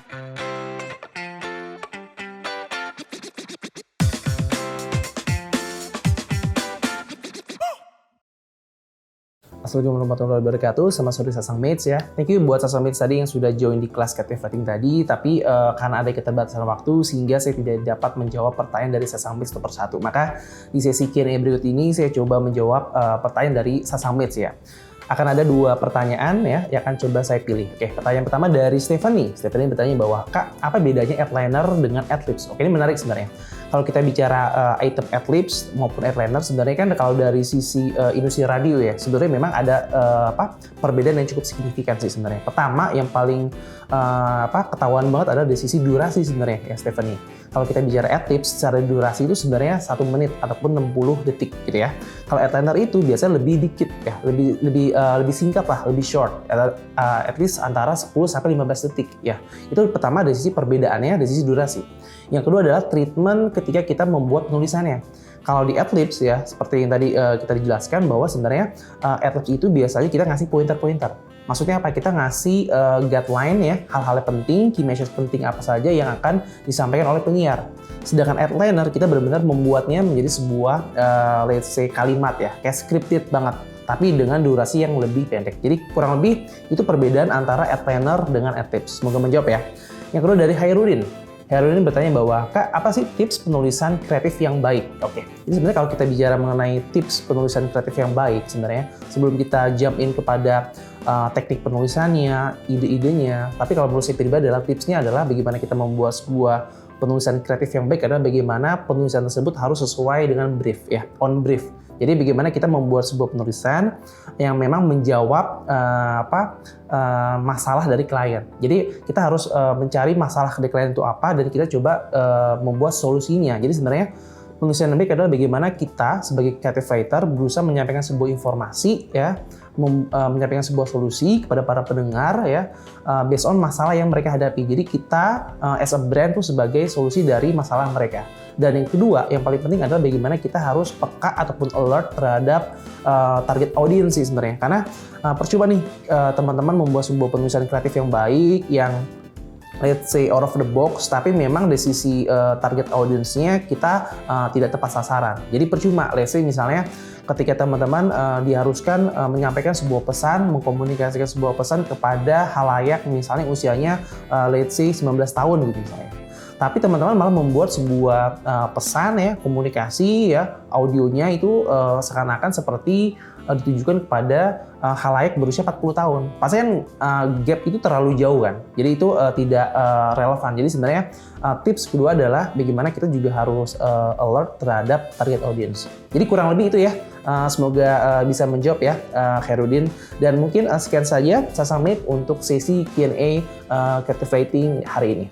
Assalamualaikum warahmatullahi wabarakatuh, sama sorry Sasang Mates ya. Thank you buat Sasang Mates tadi yang sudah join di kelas Captive Writing tadi, tapi karena ada keterbatasan waktu sehingga saya tidak dapat menjawab pertanyaan dari Sasang Mates nomor 1. Maka di sesi Q&A berikut ini saya coba menjawab pertanyaan dari Sasang Mates ya. Akan ada 2 pertanyaan ya yang akan coba saya pilih. Oke, pertanyaan pertama dari Stephanie. Stephanie bertanya bahwa, Kak, apa bedanya Adliner dengan Adlibs? Oke, ini menarik sebenarnya. Kalau kita bicara item Adlibs maupun Adliner, sebenarnya kan kalau dari sisi industri radio ya, sebenarnya memang ada perbedaan yang cukup signifikan sih sebenarnya. Pertama, yang paling ketahuan banget adalah dari sisi durasi sebenarnya ya, Stephanie. Kalau kita bicara Adlibs, secara durasi itu sebenarnya 1 menit ataupun 60 detik gitu ya. Kalau Adliner itu biasanya lebih dikit ya, lebih singkat lah, lebih short, at least antara 10 sampai 15 detik ya. Itu pertama dari sisi perbedaannya, dari sisi durasi. Yang kedua adalah treatment ketika kita membuat penulisannya. Kalau di Adlibs ya, seperti yang tadi kita dijelaskan bahwa sebenarnya Adlibs itu biasanya kita ngasih pointer-pointer. Maksudnya apa? Kita ngasih guideline ya, hal-hal penting, key message penting apa saja yang akan disampaikan oleh penyiar. Sedangkan Adliner kita benar-benar membuatnya menjadi sebuah let's say kalimat ya, kayak scripted banget, tapi dengan durasi yang lebih pendek. Jadi kurang lebih itu perbedaan antara Adliner dengan Adlibs. Semoga menjawab ya. Yang kedua dari Hairudin. Hairudin bertanya bahwa, Kak, apa sih tips penulisan kreatif yang baik? Oke, jadi sebenarnya kalau kita bicara mengenai tips penulisan kreatif yang baik, sebenarnya sebelum kita jump in kepada teknik penulisannya, ide-idenya, tapi kalau menurut saya pribadi adalah tipsnya adalah bagaimana kita membuat sebuah penulisan kreatif yang baik adalah bagaimana penulisan tersebut harus sesuai dengan brief ya, on brief. Jadi bagaimana kita membuat sebuah penulisan yang memang menjawab masalah dari klien. Jadi kita harus mencari masalah dari klien itu apa dan kita coba membuat solusinya. Jadi sebenarnya penulisan yang baik adalah bagaimana kita sebagai creative writer berusaha menyampaikan sebuah informasi ya, menyampaikan sebuah solusi kepada para pendengar ya, based on masalah yang mereka hadapi. Jadi kita as a brand tuh sebagai solusi dari masalah mereka. Dan yang kedua, yang paling penting adalah bagaimana kita harus peka ataupun alert terhadap target audience sih sebenarnya. Karena percuma nih teman-teman membuat sebuah penulisan kreatif yang baik, yang let's say out of the box, tapi memang dari sisi target audience-nya kita tidak tepat sasaran. Jadi percuma, let's say misalnya ketika teman-teman diharuskan menyampaikan sebuah pesan, mengkomunikasikan sebuah pesan kepada khalayak misalnya usianya let's say 19 tahun gitu misalnya. Tapi teman-teman malah membuat sebuah pesan ya, komunikasi ya, audionya itu seakan-akan seperti ditujukan kepada khalayak berusia 40 tahun. Pasti kan gap itu terlalu jauh kan, jadi itu tidak relevan. Jadi sebenarnya tips kedua adalah bagaimana kita juga harus alert terhadap target audience. Jadi kurang lebih itu ya. Semoga bisa menjawab ya Hairudin. Dan mungkin sekian saja Sasang Mates untuk sesi Q&A Captive Writing hari ini.